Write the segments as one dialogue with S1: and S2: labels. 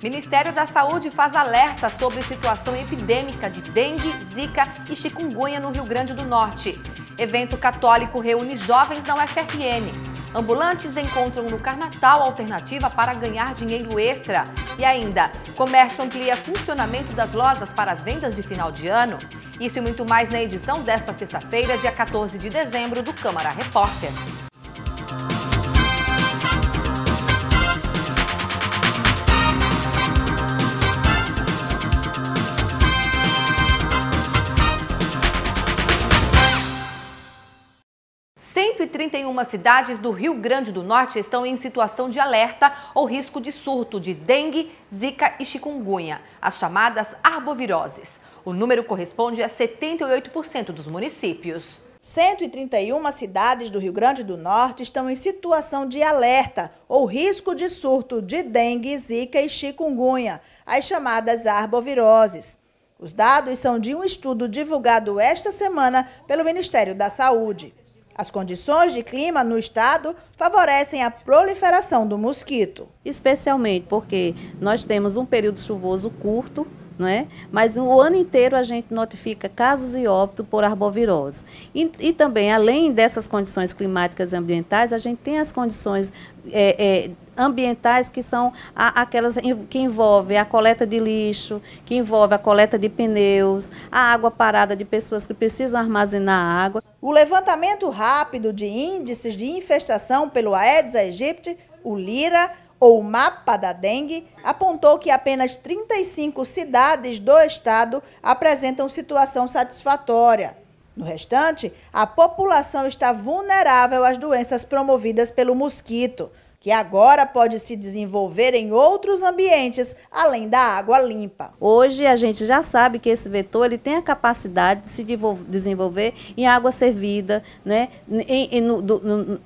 S1: Ministério da Saúde faz alerta sobre situação epidêmica de dengue, zika e chikungunya no Rio Grande do Norte. Evento católico reúne jovens da UFRN. Ambulantes encontram no Carnatal alternativa para ganhar dinheiro extra. E ainda, comércio amplia funcionamento das lojas para as vendas de final de ano. Isso e muito mais na edição desta sexta-feira, dia 14 de dezembro, do Câmara Repórter. E 31 cidades do Rio Grande do Norte estão em situação de alerta ou risco de surto de dengue, zika e chikungunya, as chamadas arboviroses. O número corresponde a 78% dos municípios.
S2: 131 cidades do Rio Grande do Norte estão em situação de alerta ou risco de surto de dengue, zika e chikungunya, as chamadas arboviroses. Os dados são de um estudo divulgado esta semana pelo Ministério da Saúde. As condições de clima no estado favorecem a proliferação do mosquito.
S3: Especialmente porque nós temos um período chuvoso curto, não é? Mas o ano inteiro a gente notifica casos de óbito por arbovirose. E também, além dessas condições climáticas e ambientais, a gente tem as condições ambientais que são aquelas que envolvem a coleta de lixo, que envolve a coleta de pneus, a água parada de pessoas que precisam armazenar água.
S2: O levantamento rápido de índices de infestação pelo Aedes aegypti, o LIRA, ou mapa da dengue, apontou que apenas 35 cidades do estado apresentam situação satisfatória. No restante, a população está vulnerável às doenças promovidas pelo mosquito, que agora pode se desenvolver em outros ambientes, além da água limpa.
S3: Hoje a gente já sabe que esse vetor ele tem a capacidade de se desenvolver em água servida, né?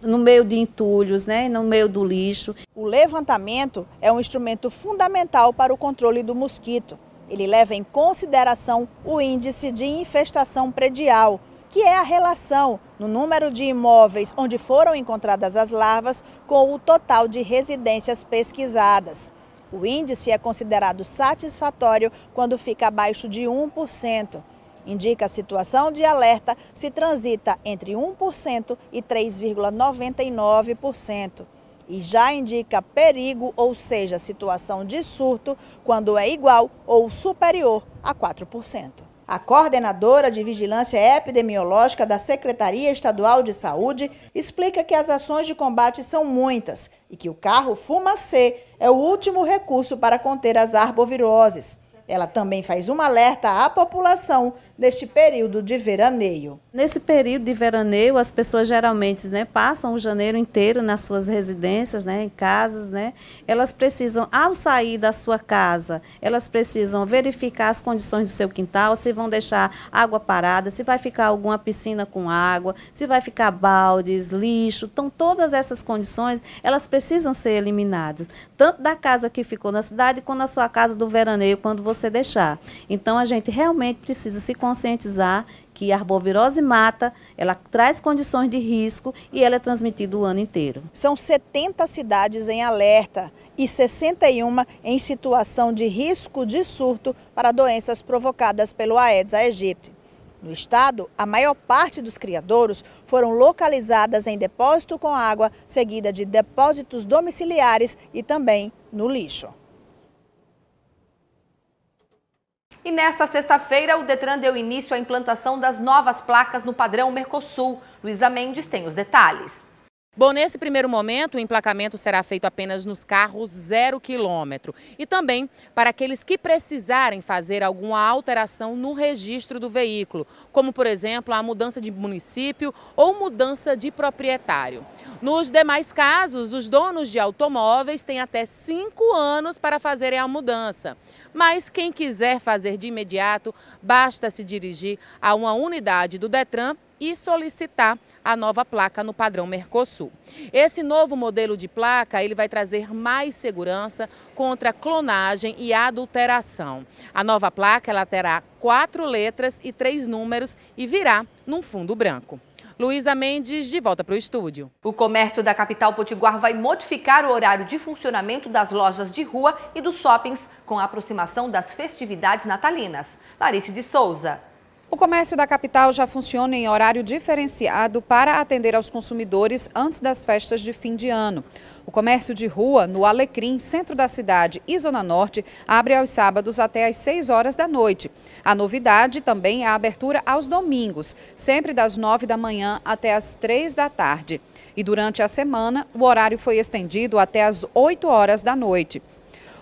S3: No meio de entulhos, né? No meio do lixo.
S2: O levantamento é um instrumento fundamental para o controle do mosquito. Ele leva em consideração o índice de infestação predial, que é a relação no número de imóveis onde foram encontradas as larvas com o total de residências pesquisadas. O índice é considerado satisfatório quando fica abaixo de 1%. Indica a situação de alerta se transita entre 1% e 3,99%. E já indica perigo, ou seja, situação de surto, quando é igual ou superior a 4%. A coordenadora de Vigilância Epidemiológica da Secretaria Estadual de Saúde explica que as ações de combate são muitas e que o carro fumacê é o último recurso para conter as arboviroses. Ela também faz um alerta à população neste período de veraneio.
S3: Nesse período de veraneio, as pessoas geralmente, né, passam o janeiro inteiro nas suas residências, né, em casas, né. Elas precisam, ao sair da sua casa, elas precisam verificar as condições do seu quintal, se vão deixar água parada, se vai ficar alguma piscina com água, se vai ficar baldes, lixo. Então, todas essas condições, elas precisam ser eliminadas, tanto da casa que ficou na cidade, quanto na sua casa do veraneio, quando você deixar. Então, a gente realmente precisa se conscientizar que a arbovirose mata, ela traz condições de risco e ela é transmitida o ano inteiro.
S2: São 70 cidades em alerta e 61 em situação de risco de surto para doenças provocadas pelo Aedes aegypti. No estado, a maior parte dos criadouros foram localizadas em depósito com água, seguida de depósitos domiciliares e também no lixo.
S1: E nesta sexta-feira, o Detran deu início à implantação das novas placas no padrão Mercosul. Luísa Mendes tem os detalhes.
S4: Bom, nesse primeiro momento, o emplacamento será feito apenas nos carros 0 km e também para aqueles que precisarem fazer alguma alteração no registro do veículo, como, por exemplo, a mudança de município ou mudança de proprietário. Nos demais casos, os donos de automóveis têm até 5 anos para fazerem a mudança. Mas quem quiser fazer de imediato, basta se dirigir a uma unidade do Detran e solicitar a nova placa no padrão Mercosul. Esse novo modelo de placa ele vai trazer mais segurança contra clonagem e adulteração. A nova placa ela terá 4 letras e 3 números e virá num fundo branco. Luísa Mendes, de volta para o estúdio.
S1: O comércio da capital potiguar vai modificar o horário de funcionamento das lojas de rua e dos shoppings com a aproximação das festividades natalinas. Larice de Souza.
S5: O comércio da capital já funciona em horário diferenciado para atender aos consumidores antes das festas de fim de ano. O comércio de rua, no Alecrim, centro da cidade e Zona Norte, abre aos sábados até às 6 horas da noite. A novidade também é a abertura aos domingos, sempre das 9 da manhã até às 3 da tarde. E durante a semana, o horário foi estendido até às 8 horas da noite.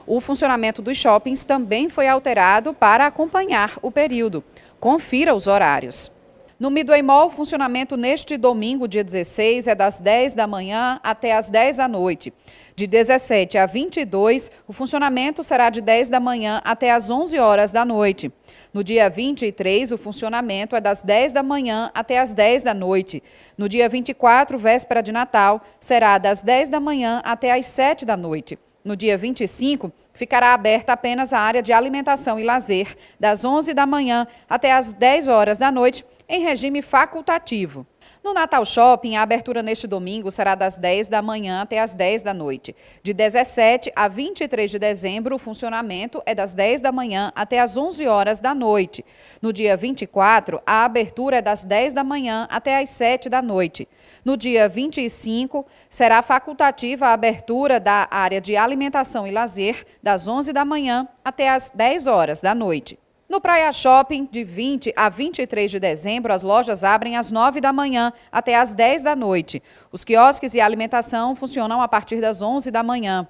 S5: O funcionamento dos shoppings também foi alterado para acompanhar o período. Confira os horários. No Midway Mall, o funcionamento neste domingo, dia 16, é das 10 da manhã até as 10 da noite. De 17 a 22, o funcionamento será de 10 da manhã até as 11 horas da noite. No dia 23, o funcionamento é das 10 da manhã até as 10 da noite. No dia 24, véspera de Natal, será das 10 da manhã até as 7 da noite. No dia 25, ficará aberta apenas a área de alimentação e lazer, das 11 da manhã até as 10 horas da noite, em regime facultativo. No Natal Shopping, a abertura neste domingo será das 10 da manhã até as 10 da noite. De 17 a 23 de dezembro, o funcionamento é das 10 da manhã até as 11 horas da noite. No dia 24, a abertura é das 10 da manhã até as 7 da noite. No dia 25, será facultativa a abertura da área de alimentação e lazer, das 11 da manhã até as 10 horas da noite. No Praia Shopping, de 20 a 23 de dezembro, as lojas abrem às 9 da manhã até às 10 da noite. Os quiosques e alimentação funcionam a partir das 11 da manhã.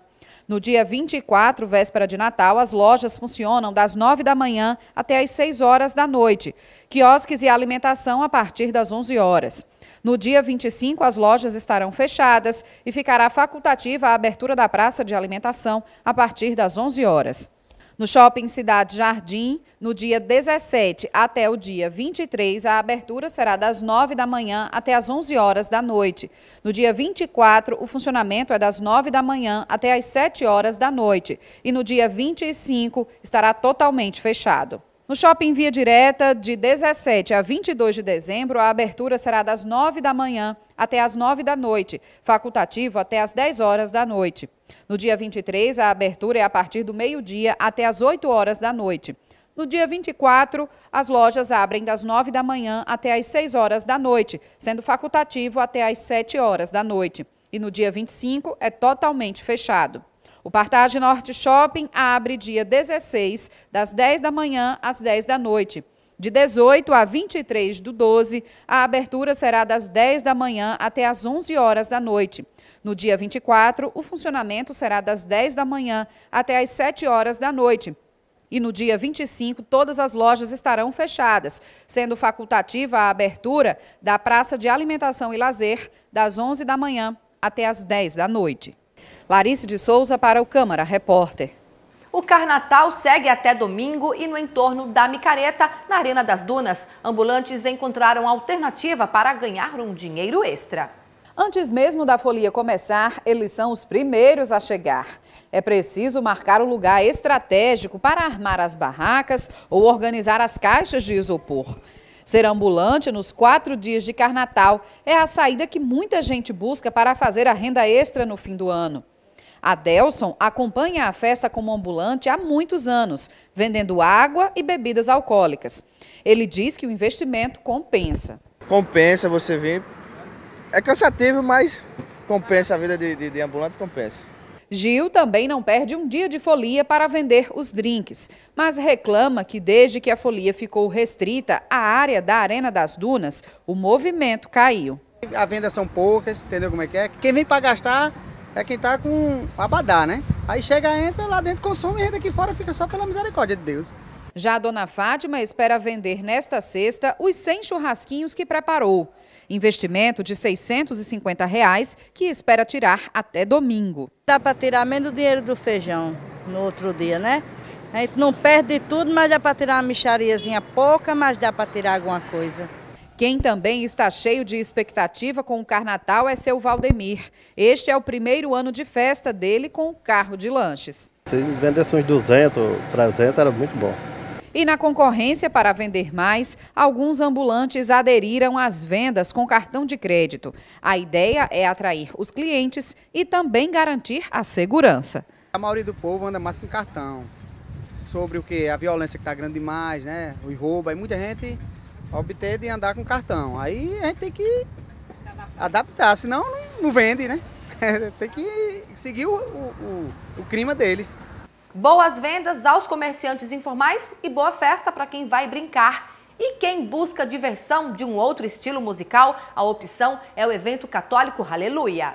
S5: No dia 24, véspera de Natal, as lojas funcionam das 9 da manhã até às 6 horas da noite. Quiosques e alimentação a partir das 11 horas. No dia 25, as lojas estarão fechadas e ficará facultativa a abertura da praça de alimentação a partir das 11 horas. No Shopping Cidade Jardim, no dia 17 até o dia 23, a abertura será das 9 da manhã até as 11 horas da noite. No dia 24, o funcionamento é das 9 da manhã até as 7 horas da noite. E no dia 25, estará totalmente fechado. No Shopping Via Direta, de 17 a 22 de dezembro, a abertura será das 9 da manhã até as 9 da noite, facultativo até as 10 horas da noite. No dia 23, a abertura é a partir do meio-dia até as 8 horas da noite. No dia 24, as lojas abrem das 9 da manhã até as 6 horas da noite, sendo facultativo até as 7 horas da noite. E no dia 25, é totalmente fechado. O Partage Norte Shopping abre dia 16, das 10 da manhã às 10 da noite. De 18 a 23 do 12, a abertura será das 10 da manhã até as 11 horas da noite. No dia 24, o funcionamento será das 10 da manhã até as 7 horas da noite. E no dia 25, todas as lojas estarão fechadas, sendo facultativa a abertura da Praça de Alimentação e Lazer, das 11 da manhã até as 10 da noite. Larice de Souza para o Câmara Repórter.
S1: O Carnatal segue até domingo e no entorno da Micareta, na Arena das Dunas, ambulantes encontraram alternativa para ganhar um dinheiro extra.
S5: Antes mesmo da folia começar, eles são os primeiros a chegar. É preciso marcar um lugar estratégico para armar as barracas ou organizar as caixas de isopor. Ser ambulante nos 4 dias de Carnatal é a saída que muita gente busca para fazer a renda extra no fim do ano. Adelson acompanha a festa como ambulante há muitos anos, vendendo água e bebidas alcoólicas. Ele diz que o investimento compensa.
S6: Compensa você vir. É cansativo, mas compensa a vida de ambulante, compensa.
S5: Gil também não perde um dia de folia para vender os drinks, mas reclama que desde que a folia ficou restrita à área da Arena das Dunas, o movimento caiu.
S7: As vendas são poucas, entendeu como é que é? Quem vem para gastar é quem está com abadá, né? Aí chega, entra lá dentro, consome e entra aqui fora, fica só pela misericórdia de Deus.
S5: Já a dona Fátima espera vender nesta sexta os 100 churrasquinhos que preparou. Investimento de R$ 650 que espera tirar até domingo.
S8: Dá para tirar menos do dinheiro do feijão no outro dia, né? A gente não perde tudo, mas dá para tirar uma mixariazinha pouca, mas dá para tirar alguma coisa.
S5: Quem também está cheio de expectativa com o Carnatal é seu Valdemir. Este é o primeiro ano de festa dele com o carro de lanches.
S9: Se vendesse uns 200, 300 era muito bom.
S5: E na concorrência para vender mais, alguns ambulantes aderiram às vendas com cartão de crédito. A ideia é atrair os clientes e também garantir a segurança.
S7: A maioria do povo anda mais com cartão. Sobre o que? A violência que está grande demais, né? O roubo, aí muita gente opta de andar com cartão. Aí a gente tem que adaptar, senão não vende, né? Tem que seguir o clima deles.
S1: Boas vendas aos comerciantes informais e boa festa para quem vai brincar. E quem busca diversão de um outro estilo musical, a opção é o evento católico Aleluia.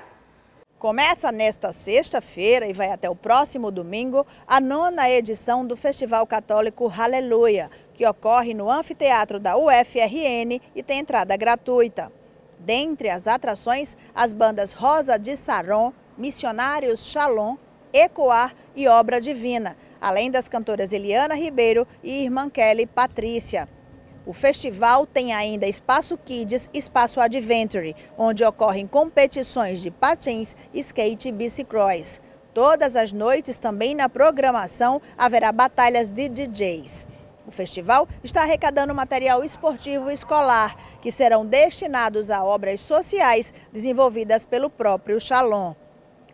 S2: Começa nesta sexta-feira e vai até o próximo domingo a 9ª edição do Festival Católico Aleluia, que ocorre no anfiteatro da UFRN e tem entrada gratuita. Dentre as atrações, as bandas Rosa de Saron, Missionários Shalom, Ecoar e Obra Divina, além das cantoras Eliana Ribeiro e Irmã Kelly Patrícia. O festival tem ainda Espaço Kids e Espaço Adventure, onde ocorrem competições de patins, skate e bicicross. Todas as noites, também na programação, haverá batalhas de DJs. O festival está arrecadando material esportivo escolar, que serão destinados a obras sociais desenvolvidas pelo próprio Shalom.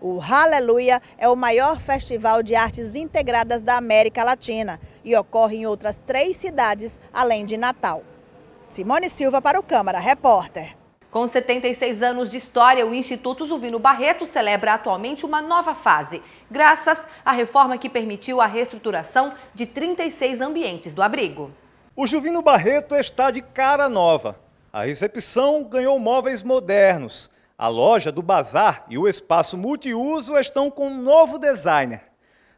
S2: O Aleluia é o maior festival de artes integradas da América Latina e ocorre em outras 3 cidades, além de Natal. Simone Silva para o Câmara Repórter.
S1: Com 76 anos de história, o Instituto Juvino Barreto celebra atualmente uma nova fase, graças à reforma que permitiu a reestruturação de 36 ambientes do abrigo.
S9: O Juvino Barreto está de cara nova. A recepção ganhou móveis modernos. A loja do bazar e o espaço multiuso estão com um novo designer.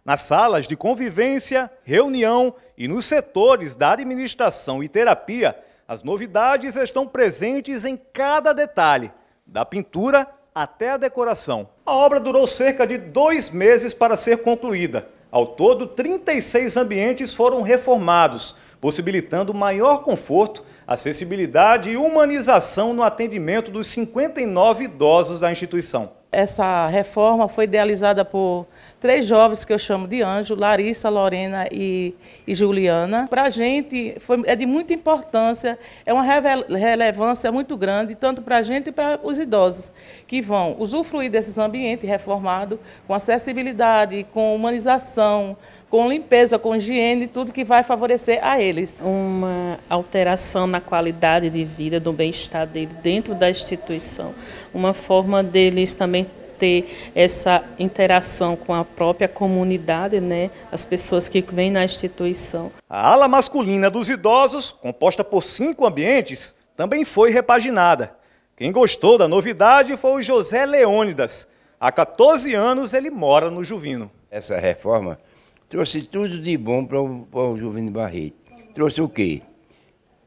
S9: Nas salas de convivência, reunião e nos setores da administração e terapia, as novidades estão presentes em cada detalhe, da pintura até a decoração. A obra durou cerca de 2 meses para ser concluída. Ao todo, 36 ambientes foram reformados, possibilitando maior conforto, acessibilidade e humanização no atendimento dos 59 idosos da instituição.
S10: Essa reforma foi idealizada por 3 jovens que eu chamo de anjo, Larissa, Lorena e Juliana. Para a gente é de muita importância, é uma relevância muito grande, tanto para a gente e para os idosos, que vão usufruir desses ambientes reformados, com acessibilidade, com humanização, com limpeza, com higiene, tudo que vai favorecer a eles.
S11: Uma alteração na qualidade de vida, do bem-estar dele dentro da instituição, uma forma deles também ter essa interação com a própria comunidade, né? As pessoas que vêm na instituição.
S9: A ala masculina dos idosos, composta por 5 ambientes, também foi repaginada. Quem gostou da novidade foi o José Leônidas. Há 14 anos ele mora no Juvino.
S12: Essa reforma trouxe tudo de bom para o Juvino Barreto. Trouxe o quê?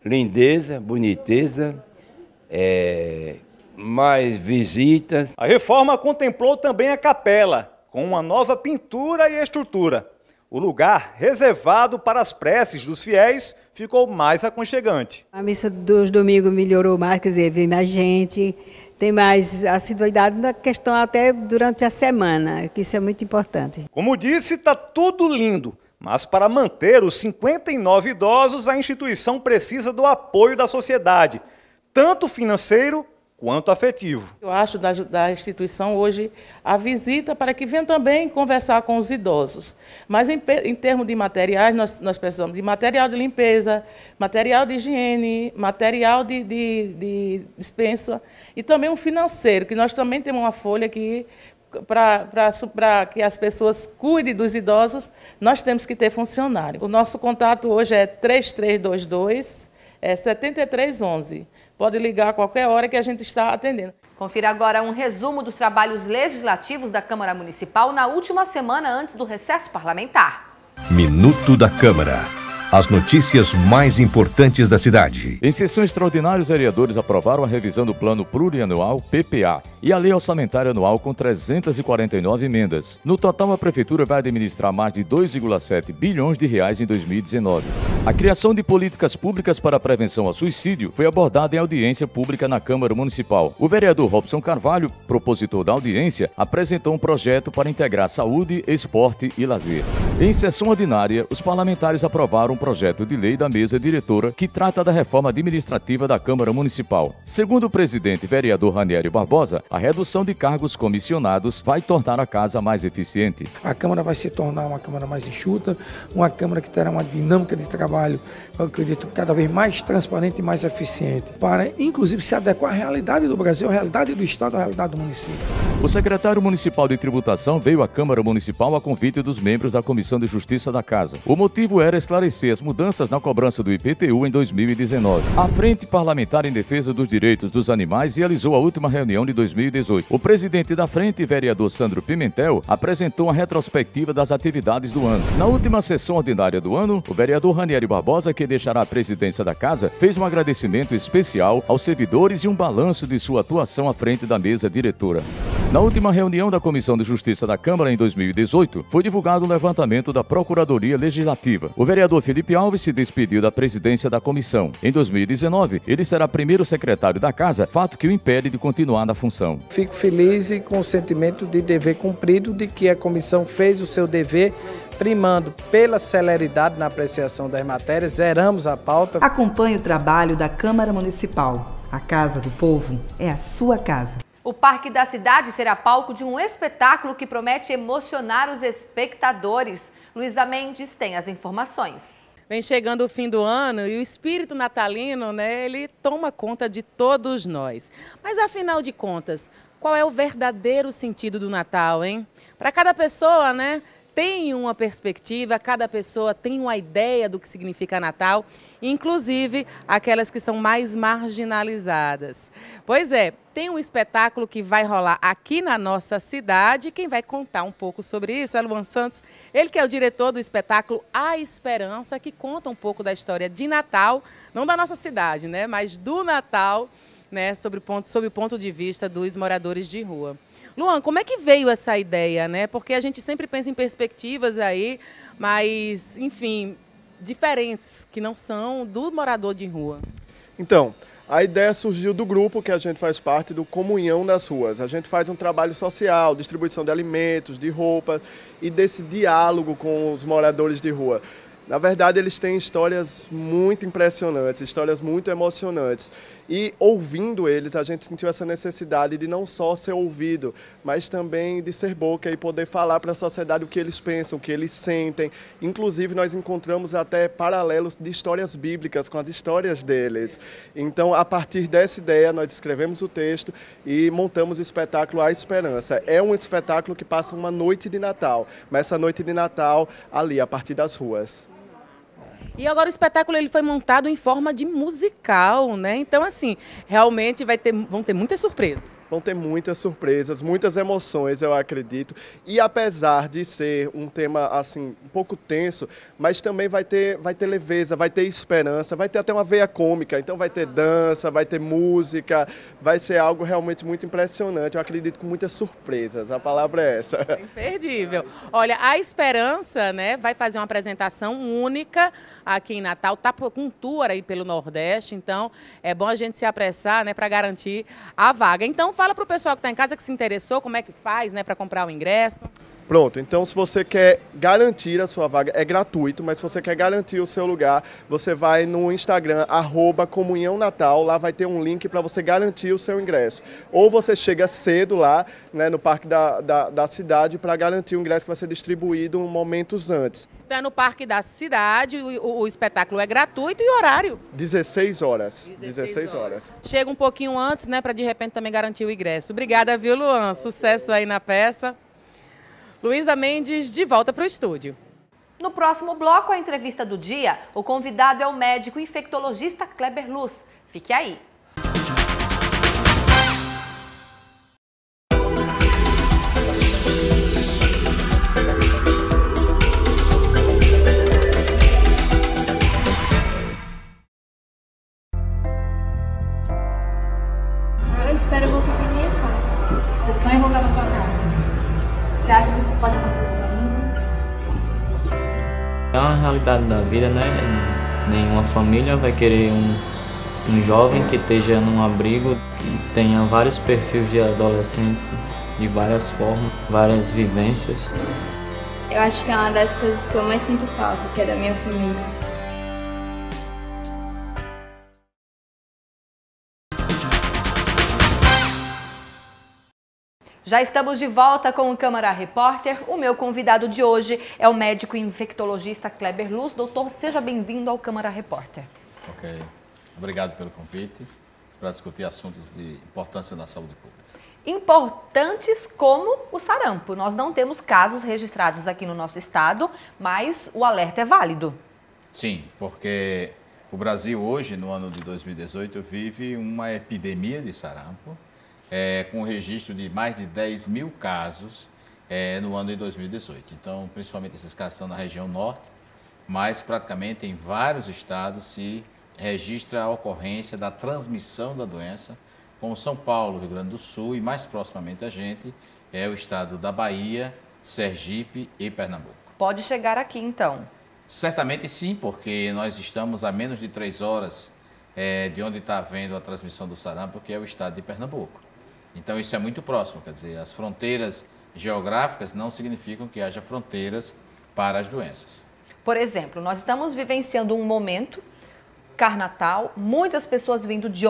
S12: Lindeza, boniteza, mais visitas.
S9: A reforma contemplou também a capela, com uma nova pintura e estrutura. O lugar reservado para as preces dos fiéis ficou mais aconchegante.
S13: A missa dos domingos melhorou mais, quer dizer, vem mais gente, tem mais assiduidade na questão até durante a semana, que isso é muito importante.
S9: Como disse, está tudo lindo, mas para manter os 59 idosos, a instituição precisa do apoio da sociedade, tanto financeiro quanto afetivo.
S10: Eu acho da instituição hoje a visita para que venham também conversar com os idosos. Mas em termos de materiais, nós precisamos de material de limpeza, material de higiene, material de dispensa e também um financeiro, que nós também temos uma folha que para que as pessoas cuidem dos idosos, nós temos que ter funcionário. O nosso contato hoje é 3322-7311. Pode ligar a qualquer hora que a gente está atendendo.
S1: Confira agora um resumo dos trabalhos legislativos da Câmara Municipal na última semana antes do recesso parlamentar.
S14: Minuto da Câmara. As notícias mais importantes da cidade.
S15: Em sessão extraordinária, os vereadores aprovaram a revisão do Plano Plurianual, PPA, e a Lei Orçamentária Anual com 349 emendas. No total, a Prefeitura vai administrar mais de 2,7 bilhões de reais em 2019. A criação de políticas públicas para a prevenção ao suicídio foi abordada em audiência pública na Câmara Municipal. O vereador Robson Carvalho, propositor da audiência, apresentou um projeto para integrar saúde, esporte e lazer. Em sessão ordinária, os parlamentares aprovaram um projeto de lei da mesa diretora que trata da reforma administrativa da Câmara Municipal. Segundo o presidente vereador Ranieri Barbosa, a redução de cargos comissionados vai tornar a casa mais eficiente.
S16: A Câmara vai se tornar uma Câmara mais enxuta, uma Câmara que terá uma dinâmica de trabalho, eu acredito, cada vez mais transparente e mais eficiente, para inclusive se adequar à realidade do Brasil, à realidade do Estado, à realidade do município.
S15: O secretário municipal de tributação veio à Câmara Municipal a convite dos membros da Comissão de Justiça da Casa. O motivo era esclarecer as mudanças na cobrança do IPTU em 2019. A Frente Parlamentar em Defesa dos Direitos dos Animais realizou a última reunião de 2018. O presidente da frente, vereador Sandro Pimentel, apresentou a retrospectiva das atividades do ano. Na última sessão ordinária do ano, o vereador Ranieri Barbosa, que deixará a presidência da Casa, fez um agradecimento especial aos servidores e um balanço de sua atuação à frente da mesa diretora. Na última reunião da Comissão de Justiça da Câmara em 2018, foi divulgado o levantamento da Procuradoria Legislativa. O vereador Felipe Alves se despediu da presidência da comissão. Em 2019, ele será primeiro secretário da Casa, fato que o impede de continuar na função.
S17: Fico feliz e com o sentimento de dever cumprido, de que a comissão fez o seu dever, primando pela celeridade na apreciação das matérias, zeramos a pauta.
S18: Acompanhe o trabalho da Câmara Municipal. A Casa do Povo é a sua casa.
S1: O Parque da Cidade será palco de um espetáculo que promete emocionar os espectadores. Luísa Mendes tem as informações.
S4: Vem chegando o fim do ano e o espírito natalino, né, ele toma conta de todos nós. Mas afinal de contas, qual é o verdadeiro sentido do Natal, hein? Para cada pessoa, né, tem uma perspectiva, cada pessoa tem uma ideia do que significa Natal, inclusive aquelas que são mais marginalizadas. Pois é, tem um espetáculo que vai rolar aqui na nossa cidade. Quem vai contar um pouco sobre isso é Luan Santos, ele que é o diretor do espetáculo A Esperança, que conta um pouco da história de Natal, não da nossa cidade, né, mas do Natal, né, sob o ponto de vista dos moradores de rua. Luan, como é que veio essa ideia, né? Porque a gente sempre pensa em perspectivas aí, mas, enfim, diferentes, que não são do morador de rua.
S19: Então, a ideia surgiu do grupo que a gente faz parte, do Comunhão das Ruas. A gente faz um trabalho social, distribuição de alimentos, de roupas e desse diálogo com os moradores de rua. Na verdade, eles têm histórias muito impressionantes, histórias muito emocionantes. E ouvindo eles, a gente sentiu essa necessidade de não só ser ouvido, mas também de ser boca e poder falar para a sociedade o que eles pensam, o que eles sentem. Inclusive, nós encontramos até paralelos de histórias bíblicas com as histórias deles. Então, a partir dessa ideia, nós escrevemos o texto e montamos o espetáculo A Esperança. É um espetáculo que passa uma noite de Natal, mas essa noite de Natal ali, a partir das ruas.
S4: E agora o espetáculo ele foi montado em forma de musical, né? Então, assim, realmente vão ter muitas surpresas.
S19: Vão ter muitas surpresas, muitas emoções, eu acredito. E apesar de ser um tema assim um pouco tenso, mas também vai ter leveza, vai ter esperança, vai ter até uma veia cômica. Então vai ter dança, vai ter música, vai ser algo realmente muito impressionante. Eu acredito com muitas surpresas. A palavra é essa.
S4: Imperdível. Olha, a Esperança, né, vai fazer uma apresentação única aqui em Natal, tá com um tour aí pelo Nordeste, então é bom a gente se apressar, né, para garantir a vaga. Então fala para o pessoal que está em casa que se interessou, como é que faz, né, para comprar o ingresso.
S19: Pronto, então se você quer garantir a sua vaga, é gratuito, mas se você quer garantir o seu lugar, você vai no Instagram, @comunhãonatal, lá vai ter um link para você garantir o seu ingresso. Ou você chega cedo lá, né, no Parque da Cidade para garantir o ingresso que vai ser distribuído momentos antes.
S4: Então é no Parque da Cidade, o espetáculo é gratuito e o horário?
S19: 16 horas. 16 horas.
S4: Chega um pouquinho antes, né, para de repente também garantir o ingresso. Obrigada, viu, Luan? Sucesso aí na peça. Luísa Mendes, de volta para o estúdio.
S1: No próximo bloco, a entrevista do dia, o convidado é o médico infectologista Kleber Luz. Fique aí.
S20: Eu espero voltar para minha casa. Você sonha em voltar para sua casa? Você acha que isso pode acontecer ainda?
S21: É uma realidade da vida, né? Nenhuma família vai querer um jovem que esteja num abrigo, que tenha vários perfis de adolescentes, de várias formas, várias vivências.
S20: Eu acho que é uma das coisas que eu mais sinto falta, que é da minha família.
S1: Já estamos de volta com o Câmara Repórter. O meu convidado de hoje é o médico infectologista Kleber Luz. Doutor, seja bem-vindo ao Câmara Repórter.
S22: Ok. Obrigado pelo convite para discutir assuntos de importância na saúde pública.
S1: Importantes como o sarampo. Nós não temos casos registrados aqui no nosso estado, mas o alerta é válido.
S22: Sim, porque o Brasil hoje, no ano de 2018, vive uma epidemia de sarampo, com um registro de mais de 10 mil casos no ano de 2018. Então, principalmente esses casos estão na região norte, mas praticamente em vários estados se registra a ocorrência da transmissão da doença, como São Paulo, Rio Grande do Sul e mais proximamente a gente é o estado da Bahia, Sergipe e Pernambuco.
S1: Pode chegar aqui então?
S22: Certamente sim, porque nós estamos a menos de 3 horas de onde está havendo a transmissão do sarampo, que é o estado de Pernambuco. Então isso é muito próximo, quer dizer, as fronteiras geográficas não significam que haja fronteiras para as doenças.
S1: Por exemplo, nós estamos vivenciando um momento Carnatal, muitas pessoas vindo de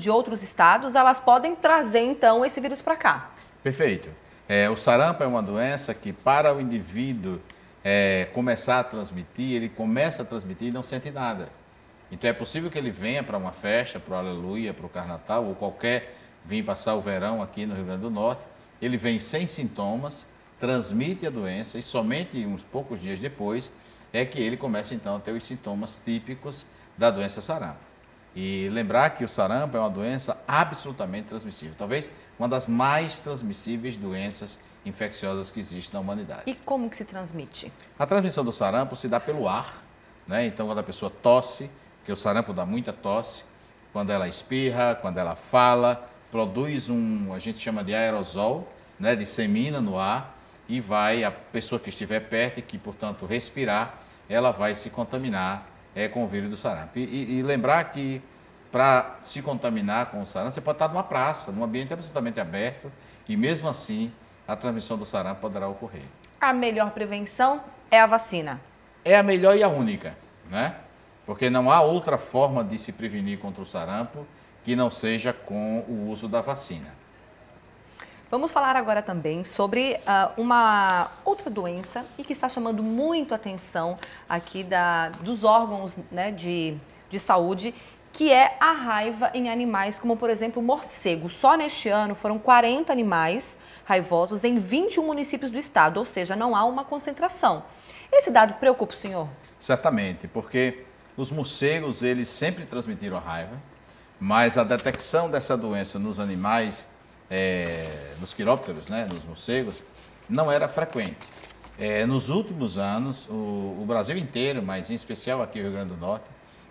S1: outros estados, elas podem trazer então esse vírus para cá.
S22: Perfeito. O sarampo é uma doença que para o indivíduo começar a transmitir, ele começa a transmitir e não sente nada. Então é possível que ele venha para uma festa, para o Aleluia, para o Carnatal, ou vir passar o verão aqui no Rio Grande do Norte, ele vem sem sintomas, transmite a doença e somente uns poucos dias depois é que ele começa então a ter os sintomas típicos da doença sarampo. E lembrar que o sarampo é uma doença absolutamente transmissível, talvez uma das mais transmissíveis doenças infecciosas que existe na humanidade.
S1: E como que se transmite?
S22: A transmissão do sarampo se dá pelo ar, né? Então quando a pessoa tosse, porque o sarampo dá muita tosse, quando ela espirra, quando ela fala, produz a gente chama de aerosol, né? Dissemina no ar e a pessoa que estiver perto e que, portanto, respirar, ela vai se contaminar com o vírus do sarampo. E lembrar que para se contaminar com o sarampo, você pode estar numa praça, num ambiente absolutamente aberto e mesmo assim a transmissão do sarampo poderá ocorrer.
S1: A melhor prevenção é a vacina?
S22: É a melhor e a única, né? Porque não há outra forma de se prevenir contra o sarampo que não seja com o uso da vacina.
S1: Vamos falar agora também sobre uma outra doença e que está chamando muito a atenção aqui dos órgãos, né, de saúde, que é a raiva em animais, como por exemplo o morcego. Só neste ano foram 40 animais raivosos em 21 municípios do estado, ou seja, não há uma concentração. Esse dado preocupa o senhor? Certamente, porque os morcegos eles sempre transmitiram a raiva, mas a detecção dessa doença nos animais, nos quirópteros, né, nos morcegos, não era frequente. Nos últimos anos, o Brasil inteiro, mas em especial aqui no Rio Grande do Norte,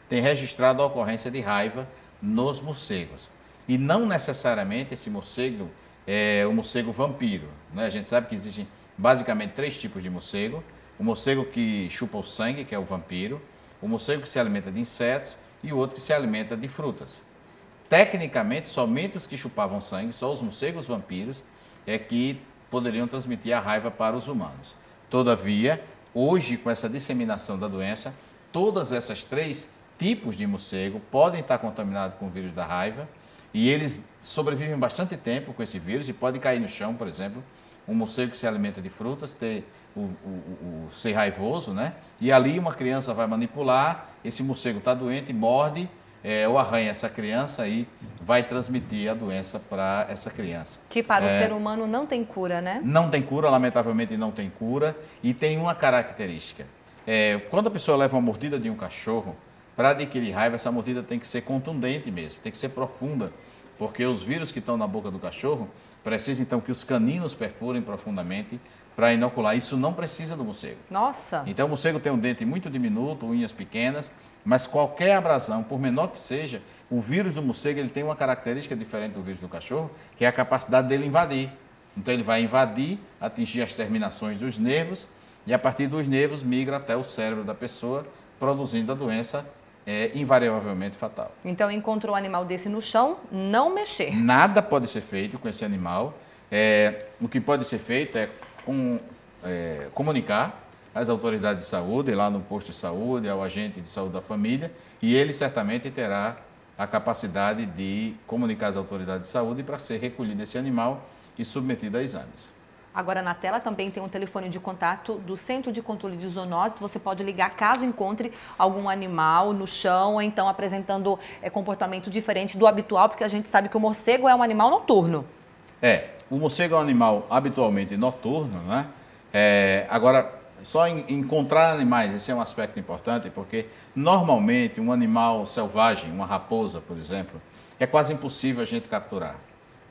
S1: tem registrado a ocorrência de raiva nos morcegos. E não necessariamente esse morcego é o morcego vampiro, né? A gente sabe que existem basicamente 3 tipos de morcego. O morcego que chupa o sangue, que é o vampiro, o morcego que se alimenta de insetos e o outro que se alimenta de frutas. Tecnicamente, somente os que chupavam sangue, só os morcegos vampiros, é que poderiam transmitir a raiva para os humanos. Todavia, hoje, com essa disseminação da doença, todas essas 3 tipos de morcego podem estar contaminados com o vírus da raiva e eles sobrevivem bastante tempo com esse vírus e podem cair no chão, por exemplo, um morcego que se alimenta de frutas, ter ser raivoso, né? E ali uma criança vai manipular, esse morcego está doente, morde ou arranha essa criança e vai transmitir a doença para essa criança. Que para o ser humano não tem cura, né?
S22: Não tem cura, lamentavelmente não tem cura. E tem uma característica. Quando a pessoa leva uma mordida de um cachorro, para adquirir raiva, essa mordida tem que ser contundente mesmo, tem que ser profunda, porque os vírus que estão na boca do cachorro precisam então que os caninos perfurem profundamente para inocular. Isso não precisa do morcego.
S1: Nossa!
S22: Então o morcego tem um dente muito diminuto, unhas pequenas, mas qualquer abrasão, por menor que seja, o vírus do morcego ele tem uma característica diferente do vírus do cachorro, que é a capacidade dele invadir. Então ele vai invadir, atingir as terminações dos nervos e a partir dos nervos migra até o cérebro da pessoa, produzindo a doença invariavelmente fatal.
S1: Então, encontrou um animal desse no chão, não mexer.
S22: Nada pode ser feito com esse animal. O que pode ser feito é comunicar às autoridades de saúde, lá no posto de saúde, ao agente de saúde da família, e ele certamente terá a capacidade de comunicar às autoridades de saúde para ser recolhido esse animal e submetido a exames.
S1: Agora, na tela também tem um telefone de contato do Centro de Controle de Zoonoses. Você pode ligar caso encontre algum animal no chão, ou então apresentando comportamento diferente do habitual, porque a gente sabe que o morcego é um animal noturno.
S22: O morcego é um animal habitualmente noturno, né? Agora, só encontrar animais, esse é um aspecto importante, porque normalmente um animal selvagem, uma raposa, por exemplo, é quase impossível a gente capturar,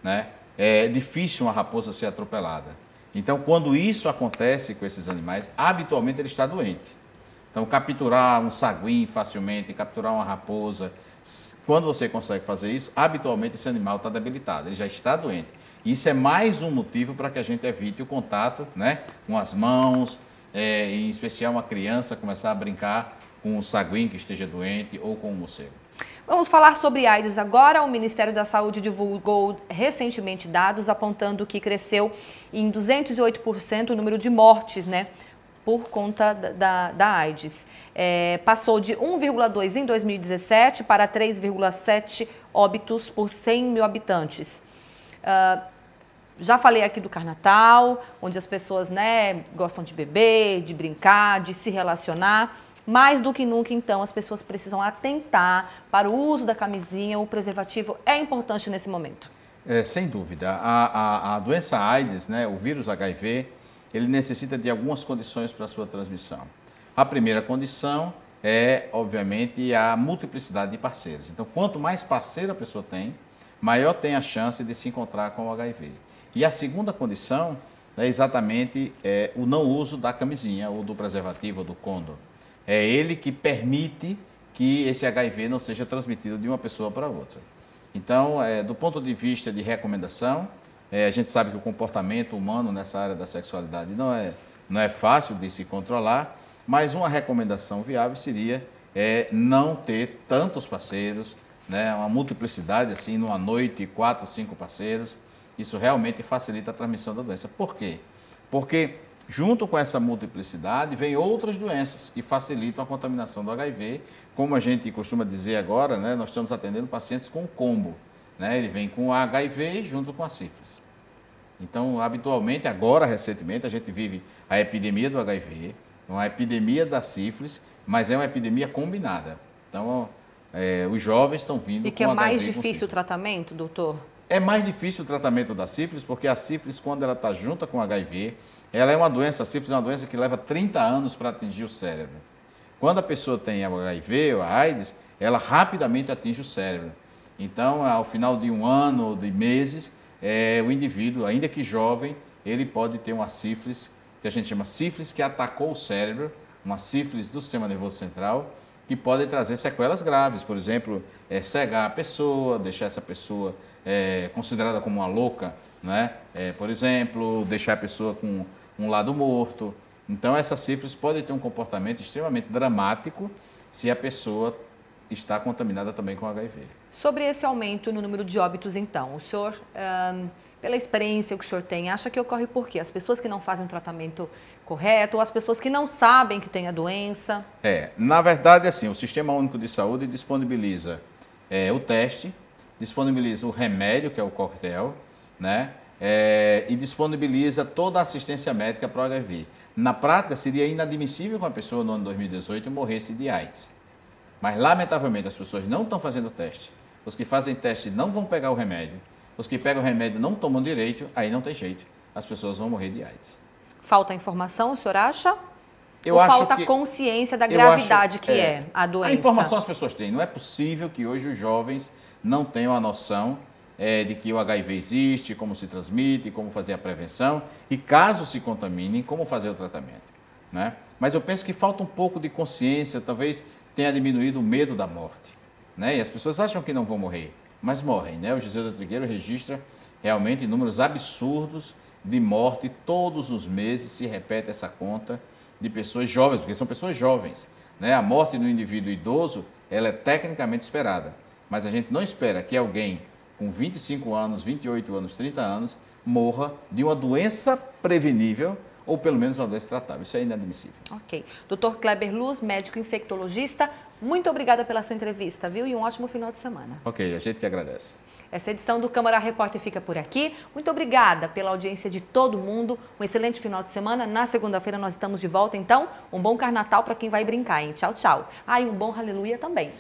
S22: né? É difícil uma raposa ser atropelada. Então, quando isso acontece com esses animais, habitualmente ele está doente. Então, capturar um saguim facilmente, capturar uma raposa, quando você consegue fazer isso, habitualmente esse animal está debilitado, ele já está doente. Isso é mais um motivo para que a gente evite o contato, né, com as mãos, em especial uma criança começar a brincar com um saguim que esteja doente ou com um morcego.
S1: Vamos falar sobre AIDS agora. O Ministério da Saúde divulgou recentemente dados apontando que cresceu em 208% o número de mortes, né, por conta da AIDS. Passou de 1,2 em 2017 para 3,7 óbitos por 100 mil habitantes. Já falei aqui do Carnatal, onde as pessoas, né, gostam de beber, de brincar, de se relacionar. Mais do que nunca, então, as pessoas precisam atentar para o uso da camisinha. O preservativo é importante nesse momento.
S22: Sem dúvida. A doença AIDS, né, o vírus HIV, ele necessita de algumas condições para a sua transmissão. A primeira condição é, obviamente, a multiplicidade de parceiros. Então, quanto mais parceiro a pessoa tem, maior tem a chance de se encontrar com o HIV. E a segunda condição é exatamente o não uso da camisinha, ou do preservativo, ou do condom. É ele que permite que esse HIV não seja transmitido de uma pessoa para outra. Então, do ponto de vista de recomendação, a gente sabe que o comportamento humano nessa área da sexualidade não é fácil de se controlar, mas uma recomendação viável seria não ter tantos parceiros, né, uma multiplicidade, assim, numa noite, 4, 5 parceiros. Isso realmente facilita a transmissão da doença. Por quê? Porque junto com essa multiplicidade, vem outras doenças que facilitam a contaminação do HIV. Como a gente costuma dizer agora, né, nós estamos atendendo pacientes com combo, né? Ele vem com o HIV junto com a sífilis. Então, habitualmente, agora, recentemente, a gente vive a epidemia do HIV, uma epidemia da sífilis, mas é uma epidemia combinada. Então, os jovens estão vindo com HIV.
S1: E que é mais difícil o tratamento, doutor?
S22: É mais difícil o tratamento da sífilis, porque a sífilis, quando ela está junta com o HIV, ela é uma doença, a sífilis é uma doença que leva 30 anos para atingir o cérebro. Quando a pessoa tem o HIV ou a AIDS, ela rapidamente atinge o cérebro. Então, ao final de um ano ou de meses, o indivíduo, ainda que jovem, ele pode ter uma sífilis, que a gente chama sífilis que atacou o cérebro, uma sífilis do sistema nervoso central, que pode trazer sequelas graves, por exemplo, cegar a pessoa, deixar essa pessoa considerada como uma louca, né? Por exemplo, deixar a pessoa com um lado morto. Então, essa sífilis pode ter um comportamento extremamente dramático se a pessoa está contaminada também com HIV.
S1: Sobre esse aumento no número de óbitos, então, o senhor, pela experiência que o senhor tem, acha que ocorre por quê? As pessoas que não fazem o tratamento correto ou as pessoas que não sabem que tem a doença?
S22: Na verdade, assim, o Sistema Único de Saúde disponibiliza o teste, disponibiliza o remédio, que é o coquetel, né? E disponibiliza toda a assistência médica para o HIV. Na prática, seria inadmissível que uma pessoa no ano 2018 morresse de AIDS. Mas, lamentavelmente, as pessoas não estão fazendo o teste. Os que fazem teste não vão pegar o remédio. Os que pegam o remédio não tomam direito, aí não tem jeito. As pessoas vão morrer de AIDS.
S1: Falta informação, o senhor acha?
S22: Eu
S1: Ou
S22: acho
S1: falta
S22: que,
S1: consciência da gravidade que é a doença?
S22: A informação as pessoas têm. Não é possível que hoje os jovens não tenham a noção de que o HIV existe, como se transmite, como fazer a prevenção e, caso se contaminem, como fazer o tratamento, né? Mas eu penso que falta um pouco de consciência, talvez tenha diminuído o medo da morte, né? E as pessoas acham que não vão morrer, mas morrem, né? O Giselda Trigueiro registra realmente números absurdos de morte. Todos os meses se repete essa conta de pessoas jovens, porque são pessoas jovens. né? A morte do indivíduo idoso, ela é tecnicamente esperada, mas a gente não espera que alguém com 25 anos, 28 anos, 30 anos, morra de uma doença prevenível ou pelo menos uma doença tratável. Isso é inadmissível.
S1: Ok. Dr. Kleber Luz, médico infectologista, muito obrigada pela sua entrevista, viu? E um ótimo final de semana.
S22: Ok, a gente que agradece.
S1: Essa edição do Câmara Repórter fica por aqui. Muito obrigada pela audiência de todo mundo. Um excelente final de semana. Na segunda-feira nós estamos de volta, então. Um bom Carnatal para quem vai brincar, hein? Tchau, tchau. Ah, e um bom Aleluia também.